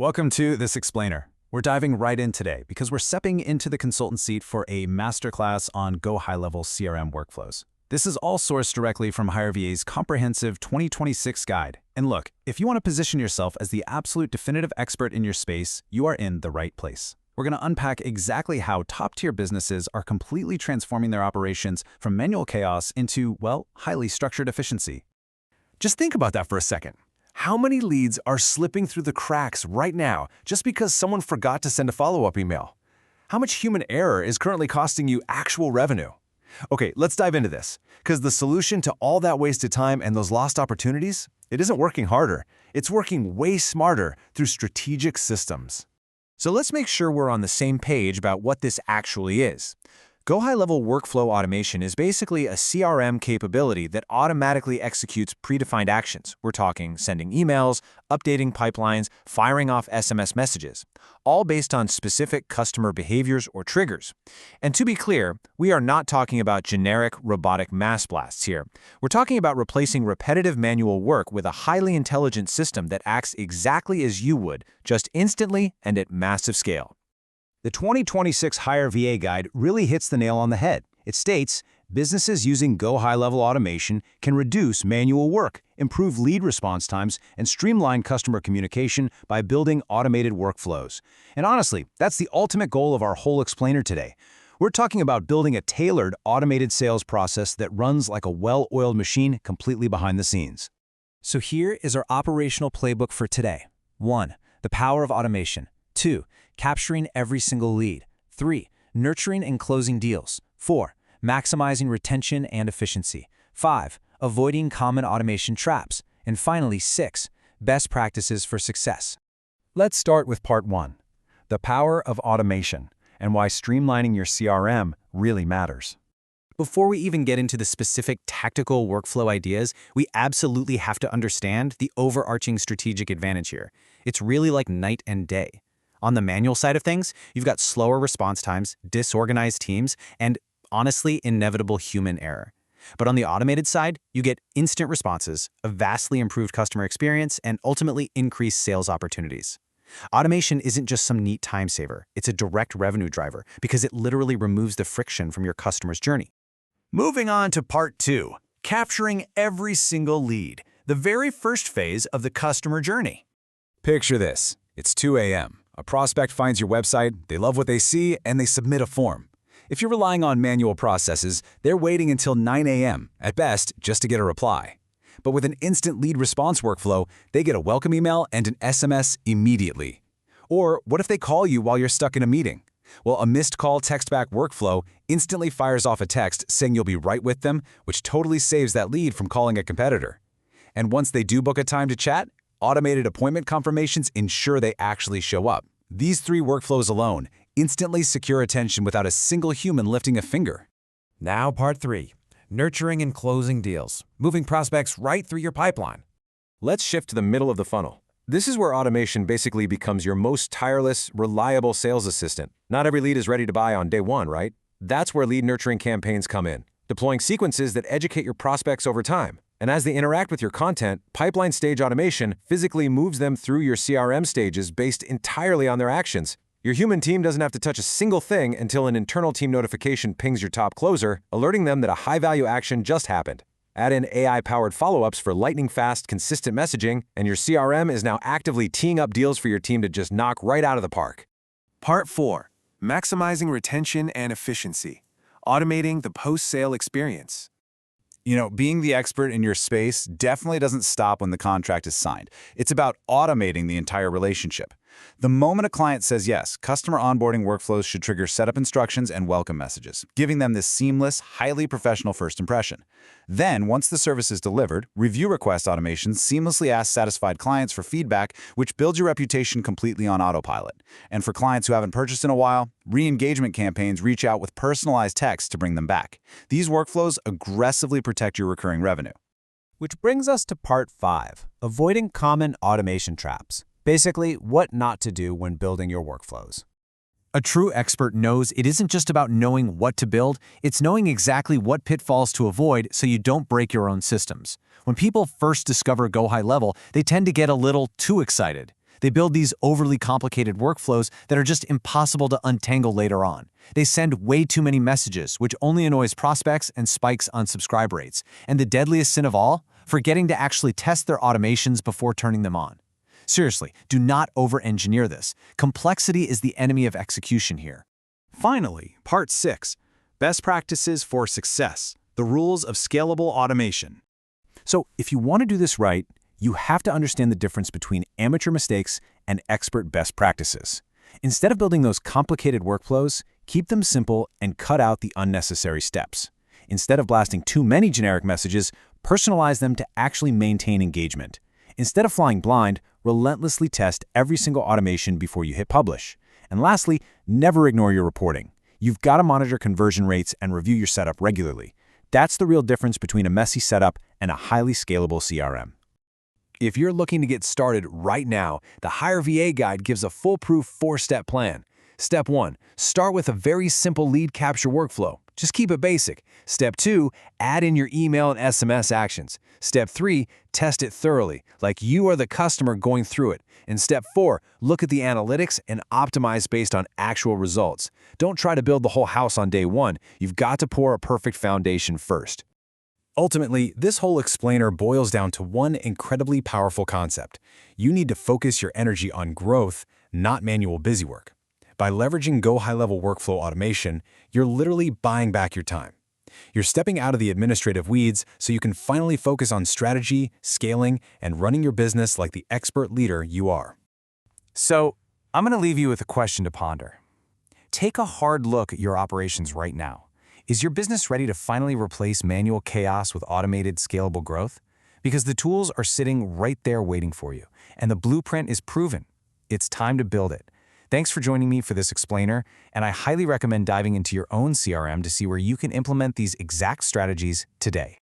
Welcome to This Explainer. We're diving right in today because we're stepping into the consultant seat for a masterclass on GoHighLevel CRM workflows. This is all sourced directly from HireVA's comprehensive 2026 guide. And look, if you want to position yourself as the absolute definitive expert in your space, you are in the right place. We're going to unpack exactly how top-tier businesses are completely transforming their operations from manual chaos into, well, highly structured efficiency. Just think about that for a second. How many leads are slipping through the cracks right now just because someone forgot to send a follow-up email? How much human error is currently costing you actual revenue? Okay, let's dive into this, because the solution to all that wasted time and those lost opportunities, it isn't working harder. It's working way smarter through strategic systems. So let's make sure we're on the same page about what this actually is. GoHighLevel Workflow Automation is basically a CRM capability that automatically executes predefined actions. We're talking sending emails, updating pipelines, firing off SMS messages, all based on specific customer behaviors or triggers. And to be clear, we are not talking about generic robotic mass blasts here. We're talking about replacing repetitive manual work with a highly intelligent system that acts exactly as you would, just instantly and at massive scale. The 2026 HireVA guide really hits the nail on the head. It states, businesses using GoHighLevel automation can reduce manual work, improve lead response times, and streamline customer communication by building automated workflows. And honestly, that's the ultimate goal of our whole explainer today. We're talking about building a tailored, automated sales process that runs like a well-oiled machine completely behind the scenes. So here is our operational playbook for today. 1. The power of automation. 2. Capturing every single lead. 3. Nurturing and closing deals. 4. Maximizing retention and efficiency. 5. Avoiding common automation traps. And finally, 6. Best practices for success. Let's start with part 1, the power of automation and why streamlining your CRM really matters. Before we even get into the specific tactical workflow ideas, we absolutely have to understand the overarching strategic advantage here. It's really like night and day. On the manual side of things, you've got slower response times, disorganized teams, and honestly, inevitable human error. But on the automated side, you get instant responses, a vastly improved customer experience, and ultimately increased sales opportunities. Automation isn't just some neat time saver, it's a direct revenue driver because it literally removes the friction from your customer's journey. Moving on to part 2, capturing every single lead, the very first phase of the customer journey. Picture this. It's 2 a.m. A prospect finds your website, they love what they see, and they submit a form. If you're relying on manual processes, they're waiting until 9 a.m., at best, just to get a reply. But with an instant lead response workflow, they get a welcome email and an SMS immediately. Or what if they call you while you're stuck in a meeting? Well, a missed call text-back workflow instantly fires off a text saying you'll be right with them, which totally saves that lead from calling a competitor. And once they do book a time to chat, automated appointment confirmations ensure they actually show up. These 3 workflows alone instantly secure attention without a single human lifting a finger. Now part 3, nurturing and closing deals, moving prospects right through your pipeline. Let's shift to the middle of the funnel. This is where automation basically becomes your most tireless, reliable sales assistant. Not every lead is ready to buy on day 1, right? That's where lead nurturing campaigns come in, deploying sequences that educate your prospects over time. And as they interact with your content, pipeline stage automation physically moves them through your CRM stages based entirely on their actions. Your human team doesn't have to touch a single thing until an internal team notification pings your top closer, alerting them that a high-value action just happened. Add in AI-powered follow-ups for lightning-fast, consistent messaging, and your CRM is now actively teeing up deals for your team to just knock right out of the park. Part 4, maximizing retention and efficiency, automating the post-sale experience. You know, being the expert in your space definitely doesn't stop when the contract is signed. It's about automating the entire relationship. The moment a client says yes, customer onboarding workflows should trigger setup instructions and welcome messages, giving them this seamless, highly professional first impression. Then, once the service is delivered, review request automations seamlessly ask satisfied clients for feedback, which builds your reputation completely on autopilot. And for clients who haven't purchased in a while, re-engagement campaigns reach out with personalized text to bring them back. These workflows aggressively protect your recurring revenue. Which brings us to part 5, avoiding common automation traps. Basically, what not to do when building your workflows. A true expert knows it isn't just about knowing what to build, it's knowing exactly what pitfalls to avoid so you don't break your own systems. When people first discover GoHighLevel, they tend to get a little too excited. They build these overly complicated workflows that are just impossible to untangle later on. They send way too many messages, which only annoys prospects and spikes unsubscribe rates. And the deadliest sin of all, forgetting to actually test their automations before turning them on. Seriously, do not over-engineer this. Complexity is the enemy of execution here. Finally, Part 6, Best Practices for Success, the Rules of Scalable Automation. So if you want to do this right, you have to understand the difference between amateur mistakes and expert best practices. Instead of building those complicated workflows, keep them simple and cut out the unnecessary steps. Instead of blasting too many generic messages, personalize them to actually maintain engagement. Instead of flying blind, relentlessly test every single automation before you hit publish. And lastly, never ignore your reporting. You've got to monitor conversion rates and review your setup regularly. That's the real difference between a messy setup and a highly scalable CRM. If you're looking to get started right now, the Hire VA Guide gives a foolproof 4-step plan. Step 1, start with a very simple lead capture workflow. Just keep it basic. Step 2, add in your email and SMS actions. Step 3, test it thoroughly, like you are the customer going through it. And Step 4, look at the analytics and optimize based on actual results. Don't try to build the whole house on day one. You've got to pour a perfect foundation first. Ultimately, this whole explainer boils down to one incredibly powerful concept. You need to focus your energy on growth, not manual busywork. By leveraging GoHighLevel workflow automation, you're literally buying back your time. You're stepping out of the administrative weeds so you can finally focus on strategy, scaling, and running your business like the expert leader you are. So, I'm going to leave you with a question to ponder. Take a hard look at your operations right now. Is your business ready to finally replace manual chaos with automated, scalable growth? Because the tools are sitting right there waiting for you, and the blueprint is proven. It's time to build it. Thanks for joining me for this explainer, and I highly recommend diving into your own CRM to see where you can implement these exact strategies today.